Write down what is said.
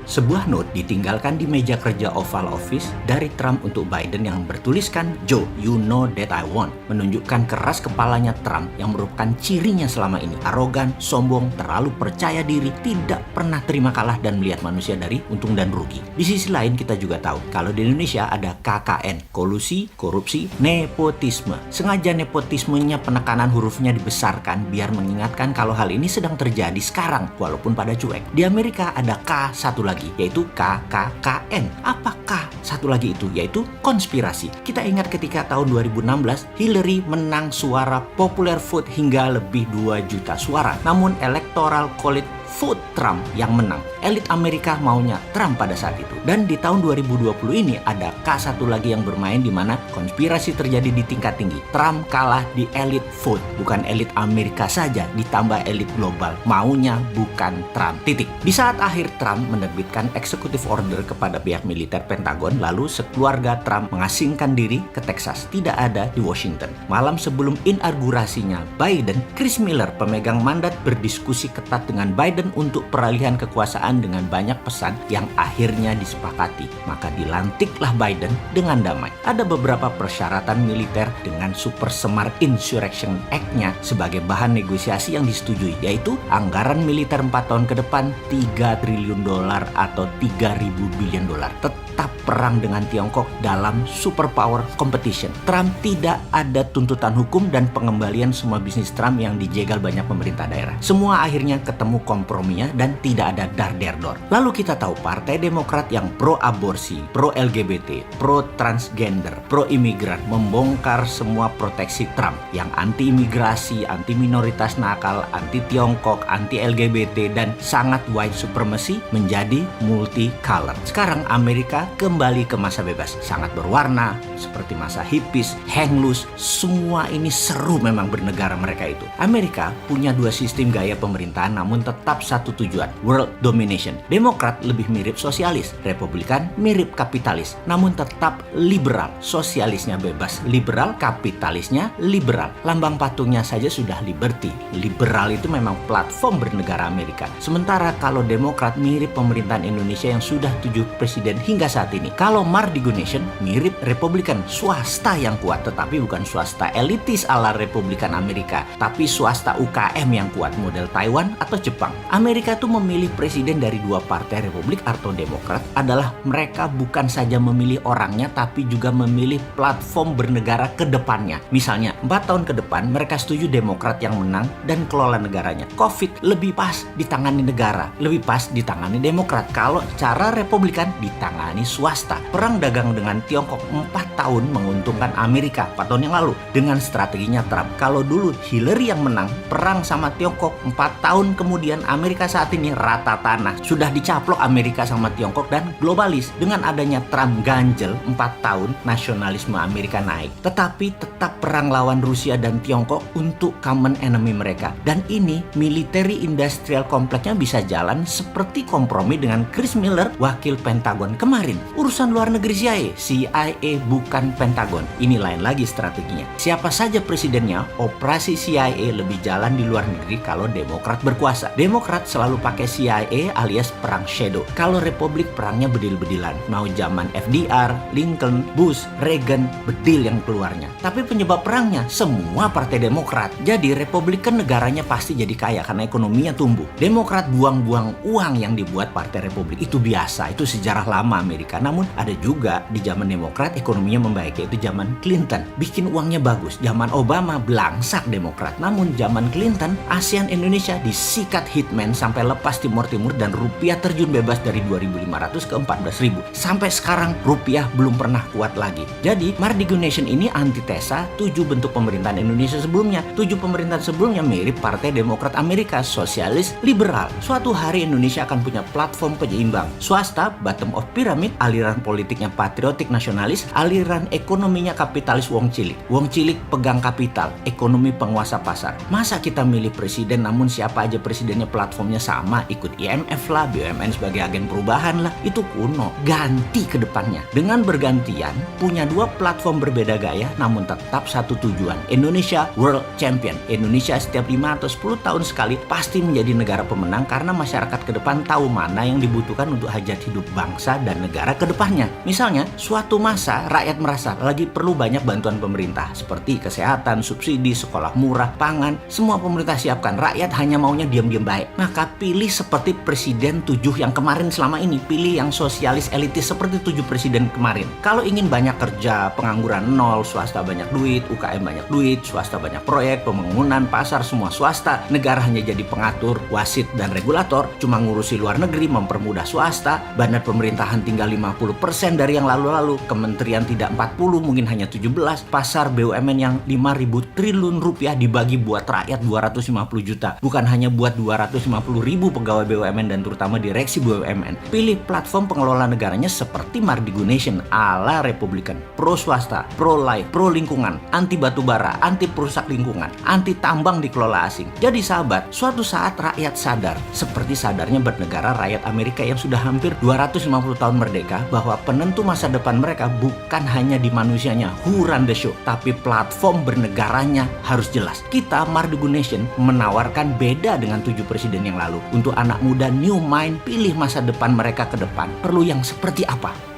Sebuah note ditinggalkan di meja kerja Oval Office dari Trump untuk Biden yang bertuliskan, "Joe, you know that I won." Menunjukkan keras kepalanya Trump yang merupakan cirinya selama ini. Arogan, sombong, terlalu percaya diri, tidak pernah terima kalah dan melihat manusia dari untung dan rugi. Di sisi lain kita juga tahu kalau di Indonesia ada KKN, kolusi, korupsi, nepotisme. Sengaja nepotismenya penekanan hurufnya dibesarkan biar mengingatkan kalau hal ini sedang terjadi sekarang walaupun pada cuek. Di Amerika ada K satu lagi, yaitu KKKN. Apa K satu lagi itu? Yaitu konspirasi. Kita ingat ketika tahun 2016 Hillary menang suara popular vote hingga lebih 2 juta suara. Namun electoral college vote Trump yang menang. Elit Amerika maunya Trump pada saat itu. Dan di tahun 2020 ini ada K1 lagi yang bermain di mana konspirasi terjadi di tingkat tinggi. Trump kalah di elit vote. Bukan elit Amerika saja, ditambah elit global. Maunya bukan Trump. Titik. Di saat akhir Trump menerbitkan executive order kepada pihak militer Pentagon, lalu sekeluarga Trump mengasingkan diri ke Texas. Tidak ada di Washington. Malam sebelum inaugurasinya Biden, Chris Miller, pemegang mandat, berdiskusi ketat dengan Biden untuk peralihan kekuasaan dengan banyak pesan yang akhirnya disepakati. Maka dilantiklah Biden dengan damai. Ada beberapa persyaratan militer dengan Super Semar Insurrection Act-nya sebagai bahan negosiasi yang disetujui, yaitu anggaran militer 4 tahun ke depan $3 triliun atau 3.000 billion dolar. Tetap perang dengan Tiongkok dalam superpower competition. Trump tidak ada tuntutan hukum dan pengembalian semua bisnis Trump yang dijegal banyak pemerintah daerah. Semua akhirnya ketemu komprominya dan tidak ada dar-der-dor. Lalu kita tahu Partai Demokrat yang pro-aborsi, pro-LGBT, pro-transgender, pro-imigran membongkar semua proteksi Trump yang anti-imigrasi, anti-minoritas nakal, anti-Tiongkok, anti-LGBT, dan sangat white supremacy menjadi multicolor. Sekarang Amerika kembali ke masa bebas, sangat berwarna, seperti masa hippies, hang loose, semua ini seru memang bernegara mereka itu. Amerika punya 2 sistem gaya pemerintahan namun tetap satu tujuan, world domination. Demokrat lebih mirip sosialis, Republikan mirip kapitalis, namun tetap liberal. Sosialisnya bebas liberal, kapitalisnya liberal. Lambang patungnya saja sudah liberty. Liberal itu memang platform bernegara Amerika. Sementara kalau Demokrat mirip pemerintahan Indonesia yang sudah 7 presiden hingga saat ini. Kalau Mardigunation mirip Republikan, swasta yang kuat, tetapi bukan swasta elitis ala Republikan Amerika, tapi swasta UKM yang kuat model Taiwan atau Jepang. Amerika itu memilih presiden dari 2 partai Republik atau Demokrat adalah mereka bukan saja memilih orangnya tapi juga memilih platform bernegara ke depannya. Misalnya 4 tahun ke depan mereka setuju Demokrat yang menang dan kelola negaranya. COVID lebih pas ditangani negara, lebih pas ditangani Demokrat. Kalau cara Republikan ditangani swasta. Perang dagang dengan Tiongkok 4 tahun menguntungkan Amerika 4 tahun yang lalu dengan strateginya Trump. Kalau dulu Hillary yang menang, perang sama Tiongkok 4 tahun kemudian Amerika saat ini rata tanah. Sudah dicaplok Amerika sama Tiongkok dan globalis. Dengan adanya Trump ganjel 4 tahun, nasionalisme Amerika naik. Tetapi tetap perang lawan Rusia dan Tiongkok untuk common enemy mereka. Dan ini military industrial complex-nya bisa jalan seperti kompromi dengan Chris Miller, wakil Pentagon kemarin. Urusan luar negeri CIA bukan Pentagon. Ini lain lagi strateginya. Siapa saja presidennya, operasi CIA lebih jalan di luar negeri kalau Demokrat berkuasa. Demokrat selalu pakai CIA alias perang shadow. Kalau Republik perangnya bedil-bedilan. Mau zaman FDR, Lincoln, Bush, Reagan, bedil yang keluarnya. Tapi penyebab perangnya semua partai Demokrat. Jadi Republikan negaranya pasti jadi kaya karena ekonominya tumbuh. Demokrat buang-buang uang yang dibuat partai Republik. Itu biasa, itu sejarah lama Amerika. Namun ada juga di zaman Demokrat ekonominya membaik, yaitu zaman Clinton. Bikin uangnya bagus. Zaman Obama belangsak Demokrat. Namun zaman Clinton, ASEAN Indonesia disikat hitman sampai lepas Timur dan rupiah terjun bebas dari 2.500 ke 14.000. Sampai sekarang rupiah belum pernah kuat lagi. Jadi Mardigunation ini antitesa 7 bentuk pemerintahan Indonesia sebelumnya. 7 pemerintahan sebelumnya mirip Partai Demokrat Amerika, sosialis, liberal. Suatu hari Indonesia akan punya platform penyeimbang. Swasta, bottom of pyramid, aliran politiknya patriotik nasionalis, aliran ekonominya kapitalis wong cilik. Wong cilik pegang kapital, ekonomi penguasa pasar. Masa kita milih presiden namun siapa aja presidennya platform platformnya sama, ikut IMF lah, BUMN sebagai agen perubahan lah, itu kuno. Ganti ke depannya. Dengan bergantian, punya dua platform berbeda gaya, namun tetap satu tujuan. Indonesia World Champion. Indonesia setiap 5 atau 10 tahun sekali pasti menjadi negara pemenang karena masyarakat ke depan tahu mana yang dibutuhkan untuk hajat hidup bangsa dan negara ke depannya. Misalnya, suatu masa rakyat merasa lagi perlu banyak bantuan pemerintah seperti kesehatan, subsidi, sekolah murah, pangan, semua pemerintah siapkan. Rakyat hanya maunya diam-diam baik. Maka pilih seperti presiden 7 yang kemarin selama ini. Pilih yang sosialis elitis seperti 7 presiden kemarin. Kalau ingin banyak kerja, pengangguran nol, swasta banyak duit, UKM banyak duit, swasta banyak proyek, pembangunan, pasar semua swasta, negara hanya jadi pengatur, wasit dan regulator, cuma ngurusi luar negeri, mempermudah swasta, badan pemerintahan tinggal 50% dari yang lalu-lalu, kementerian tidak 40, mungkin hanya 17, pasar BUMN yang 5.000 triliun rupiah dibagi buat rakyat 250 juta, bukan hanya buat 250 ribu pegawai BUMN dan terutama direksi BUMN. Pilih platform pengelola negaranya seperti Mardigu Nation ala Republikan, pro swasta, pro life, pro lingkungan, anti batubara, anti perusak lingkungan, anti tambang dikelola asing. Jadi sahabat, suatu saat rakyat sadar, seperti sadarnya bernegara rakyat Amerika yang sudah hampir 250 tahun merdeka, bahwa penentu masa depan mereka bukan hanya di manusianya, who run the show, tapi platform bernegaranya harus jelas. Kita Mardigu Nation menawarkan beda dengan 7 presiden yang lalu. Untuk anak muda new mind, pilih masa depan mereka ke depan. Perlu yang seperti apa?